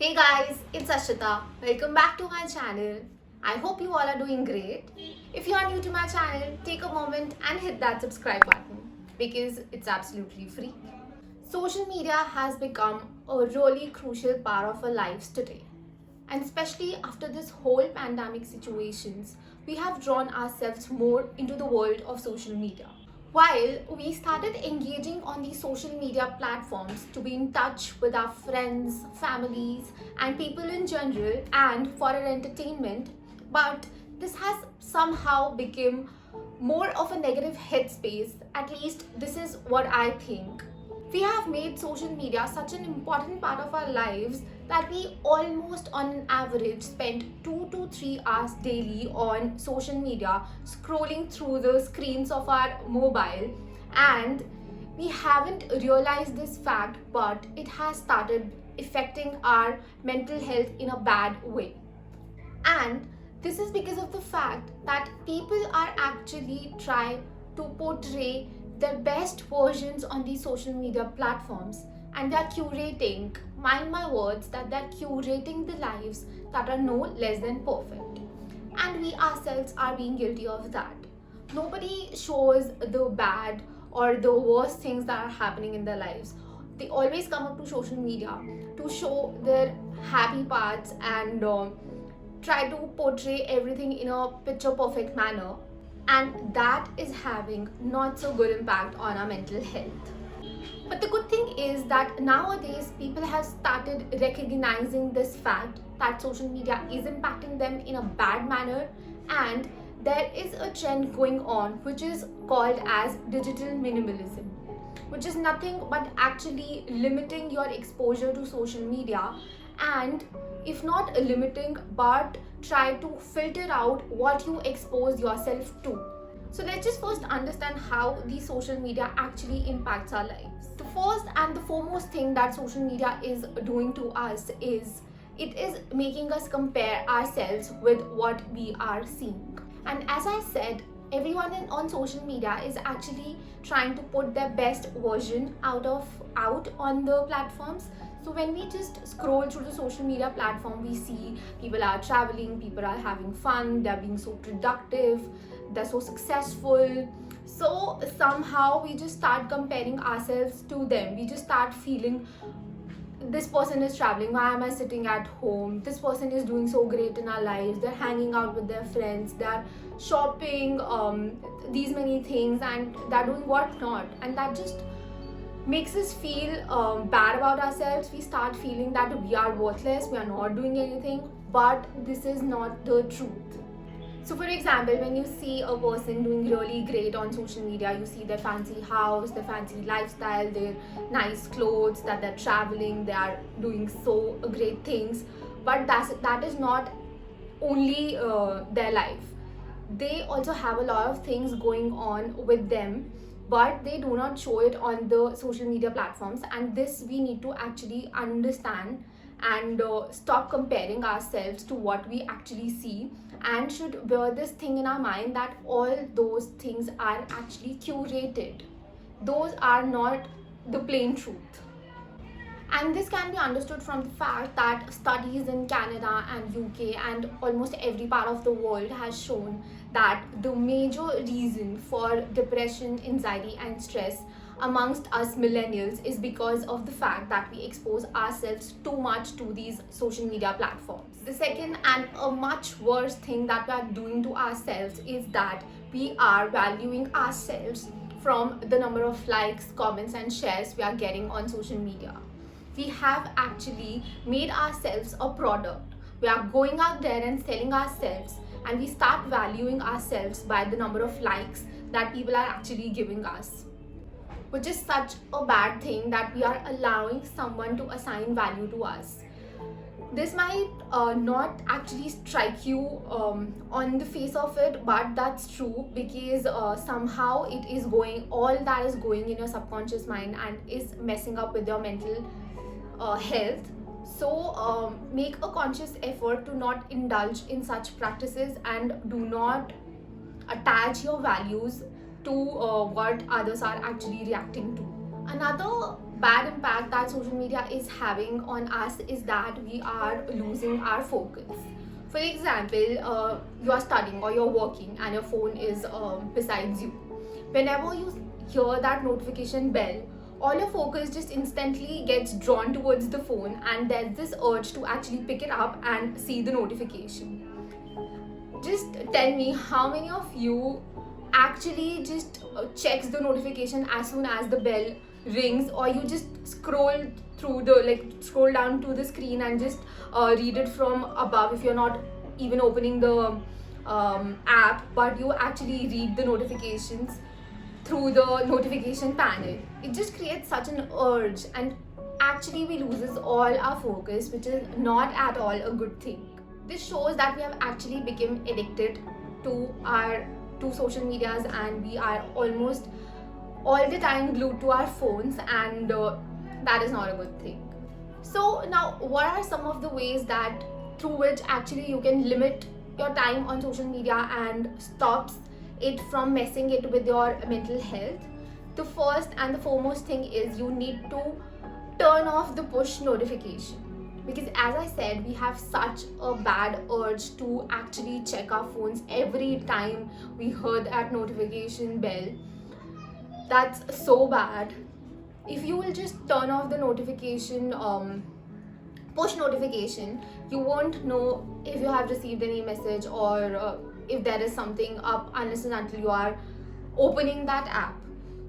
Hey guys, it's Ashita. Welcome back to my channel. I hope you all are doing great. If you are new to my channel, take a moment and hit that subscribe button because it's absolutely free. Social media has become a really crucial part of our lives today. And especially after this whole pandemic situations, we have drawn ourselves more into the world of social media. While we started engaging on these social media platforms to be in touch with our friends, families, and people in general, and for our entertainment, but this has somehow become more of a negative headspace. At least, this is what I think. We have made social media such an important part of our lives that we almost on an average spend 2 to 3 hours daily on social media scrolling through the screens of our mobile, and we haven't realized this fact, but it has started affecting our mental health in a bad way. And this is because of the fact that people are actually trying to portray their best versions on these social media platforms, and they're curating, mind my words, that they're curating the lives that are no less than perfect. And we ourselves are being guilty of that. Nobody shows the bad or the worst things that are happening in their lives. They always come up to social media to show their happy parts and try to portray everything in a picture perfect manner, and that is having not so good impact on our mental health. But the good thing is that nowadays people have started recognizing this fact that social media is impacting them in a bad manner, and there is a trend going on which is called as digital minimalism, which is nothing but actually limiting your exposure to social media, and if not limiting, but try to filter out what you expose yourself to. So let's just first understand how the social media actually impacts our lives. The first and the foremost thing that social media is doing to us is it is making us compare ourselves with what we are seeing. And as I said, everyone on social media is actually trying to put their best version out on the platforms. So when we just scroll through the social media platform, we see people are traveling, people are having fun, they're being so productive, they're so successful. So somehow we just start comparing ourselves to them. We just start feeling, this person is traveling, why am I sitting at home? This person is doing so great in our lives, they're hanging out with their friends, they're shopping these many things, and they're doing what not, and that just makes us feel bad about ourselves. We start feeling that we are worthless, we are not doing anything, but this is not the truth. So for example, when you see a person doing really great on social media, you see their fancy house, their fancy lifestyle, their nice clothes, that they're traveling, they are doing so great things, but that is not only their life. They also have a lot of things going on with them, but they do not show it on the social media platforms, and this we need to actually understand and stop comparing ourselves to what we actually see, and should bear this thing in our mind that all those things are actually curated. Those are not the plain truth. And this can be understood from the fact that studies in Canada and UK and almost every part of the world has shown that the major reason for depression, anxiety, and stress amongst us millennials is because of the fact that we expose ourselves too much to these social media platforms. The second and a much worse thing that we are doing to ourselves is that we are valuing ourselves from the number of likes, comments, and shares we are getting on social media. We have actually made ourselves a product. We are going out there and selling ourselves, and we start valuing ourselves by the number of likes that people are actually giving us, which is such a bad thing that we are allowing someone to assign value to us. This might not actually strike you on the face of it, but that's true because somehow it is going, all that is going in your subconscious mind and is messing up with your mental health. So make a conscious effort to not indulge in such practices and do not attach your values to what others are actually reacting to. Another bad impact that social media is having on us is that we are losing our focus. For example, you are studying or you're working and your phone is besides you. Whenever you hear that notification bell, all your focus just instantly gets drawn towards the phone, and there's this urge to actually pick it up and see the notification. Just tell me how many of you actually just checks the notification as soon as the bell rings, or you just scroll through the scroll down to the screen and just read it from above if you're not even opening the app, but you actually read the notifications through the notification panel. It just creates such an urge, and actually we loses all our focus, which is not at all a good thing. This shows that we have actually become addicted to social medias, and we are almost all the time glued to our phones, and that is not a good thing. So now, what are some of the ways that through which actually you can limit your time on social media and stops it from messing it with your mental health? The first and the foremost thing is you need to turn off the push notification, because as I said, we have such a bad urge to actually check our phones every time we heard that notification bell. That's so bad. If you will just turn off the notification push notification, you won't know if you have received any message or if there is something up unless and until you are opening that app.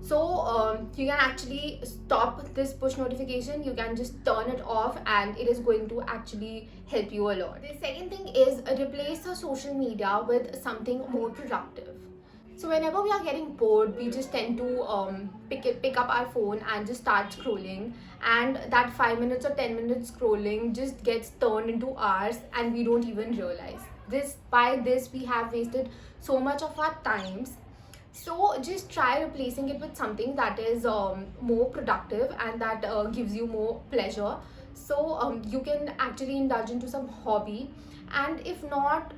So you can actually stop this push notification. You can just turn it off, and it is going to actually help you a lot. The second thing is replace the social media with something more productive. So whenever we are getting bored, we just tend to pick up our phone and just start scrolling, and that 5 minutes or 10 minutes scrolling just gets turned into hours, and we don't even realize this. By this, we have wasted so much of our times. So just try replacing it with something that is more productive and that gives you more pleasure. So you can actually indulge into some hobby, and if not,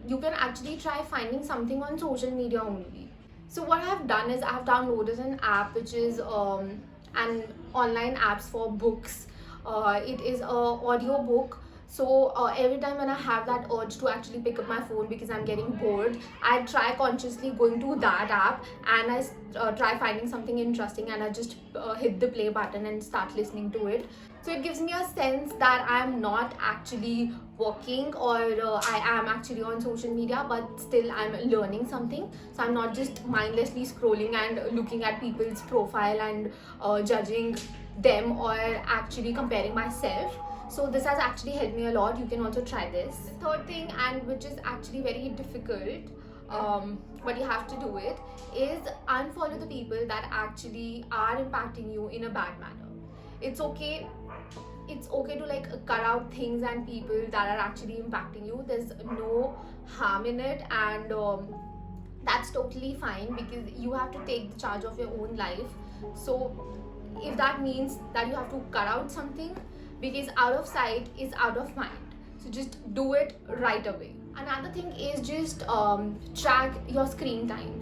you can actually try finding something on social media only. So what I have done is I have downloaded an app which is an online apps for books. It is a audio book. So every time when I have that urge to actually pick up my phone because I'm getting bored, I try consciously going to that app, and I try finding something interesting, and I just hit the play button and start listening to it. So it gives me a sense that I'm not actually working, or I am actually on social media, but still I'm learning something. So I'm not just mindlessly scrolling and looking at people's profile and judging them or actually comparing myself. So this has actually helped me a lot. You can also try this. The third thing, and which is actually very difficult, but you have to do it, is unfollow the people that actually are impacting you in a bad manner. It's okay to cut out things and people that are actually impacting you. There's no harm in it, and that's totally fine, because you have to take the charge of your own life. So if that means that you have to cut out something, because out of sight is out of mind, so just do it right away. Another thing is just track your screen time.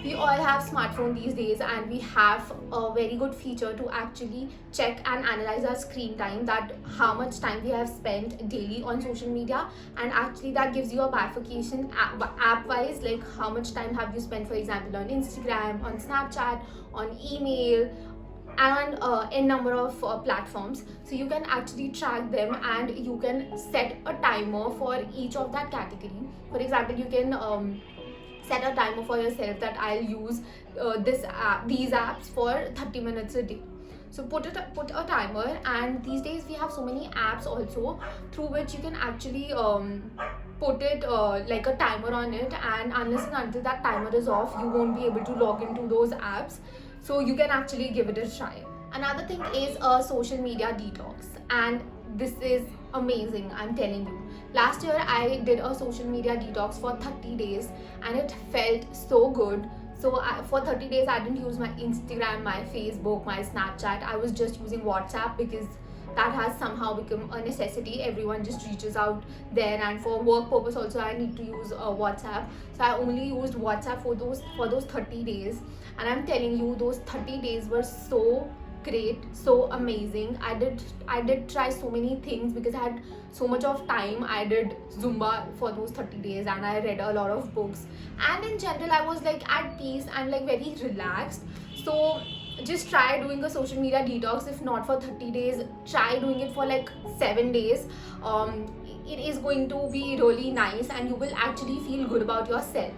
We all have smartphone these days, and we have a very good feature to actually check and analyze our screen time, that how much time we have spent daily on social media, and actually that gives you a bifurcation app wise, like how much time have you spent, for example, on Instagram, on Snapchat, on email, and on n number of platforms. So you can actually track them, and you can set a timer for each of that category. For example, you can set a timer for yourself that I'll use these apps for 30 minutes a day. So put a timer, and these days we have so many apps also through which you can actually put it like a timer on it, and unless and until that timer is off, you won't be able to log into those apps. So you can actually give it a try. Another thing is a social media detox, and this is amazing, I'm telling you. Last year I did a social media detox for 30 days, and it felt so good. So for 30 days I didn't use my Instagram, my Facebook, my Snapchat. I was just using WhatsApp, because that has somehow become a necessity. Everyone just reaches out there, and for work purpose also I need to use WhatsApp. So I only used WhatsApp for those 30 days, and I'm telling you, those 30 days were so great, so amazing. I did try so many things because I had so much of time. I did Zumba for those 30 days and I read a lot of books, and in general I was like at peace and like very relaxed. So just try doing a social media detox. If not for 30 days, try doing it for like 7 days. It is going to be really nice and you will actually feel good about yourself.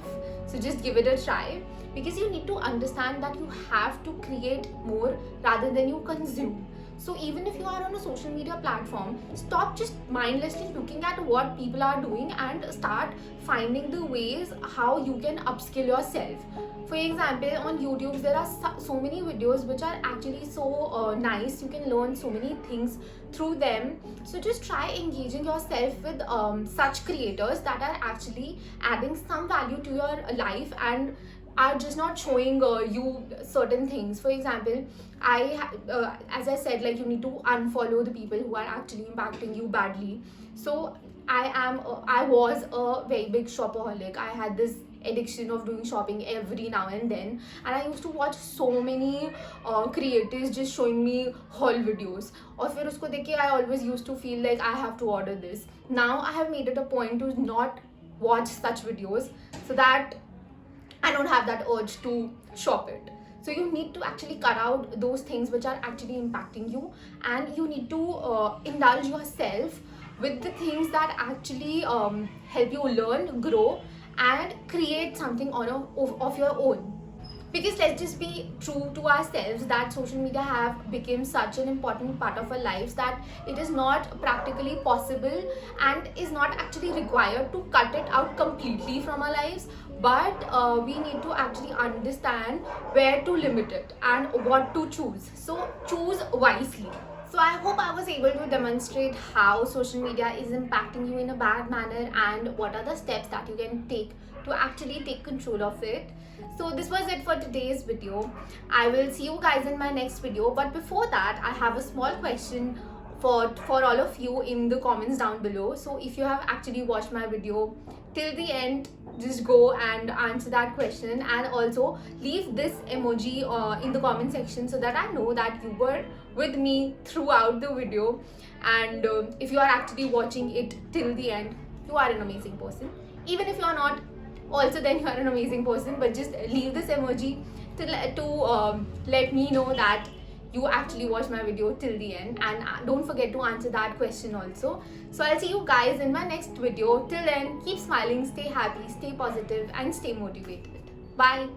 So just give it a try, because you need to understand that you have to create more rather than you consume. So even if you are on a social media platform, stop just mindlessly looking at what people are doing and start finding the ways how you can upskill yourself. For example, on YouTube there are so many videos which are actually so nice. You can learn so many things through them. So just try engaging yourself with such creators that are actually adding some value to your life and are just not showing you certain things. For example, as I said, like, you need to unfollow the people who are actually impacting you badly. So I was a very big shopaholic. I had this addiction of doing shopping every now and then, and I used to watch so many creators just showing me haul videos, और फिर उसको देख के I always used to feel like I have to order this. Now I have made it a point to not watch such videos so that I don't have that urge to shop it. So you need to actually cut out those things which are actually impacting you, and you need to indulge yourself with the things that actually help you learn, grow, and create something of your own. Because let's just be true to ourselves that social media have become such an important part of our lives that it is not practically possible and is not actually required to cut it out completely from our lives. But we need to actually understand where to limit it and what to choose. So choose wisely. So I hope I was able to demonstrate how social media is impacting you in a bad manner and what are the steps that you can take to actually take control of it. So this was it for today's video. I will see you guys in my next video. But before that, I have a small question for all of you in the comments down below. So if you have actually watched my video till the end, just go and answer that question, and also leave this emoji in the comment section so that I know that you were with me throughout the video. And if you are actually watching it till the end, you are an amazing person. Even if you are not, also then you are an amazing person. But just leave this emoji to let me know that you actually watched my video till the end, and don't forget to answer that question also. So I'll see you guys in my next video. Till then, keep smiling, stay happy, stay positive, and stay motivated. Bye.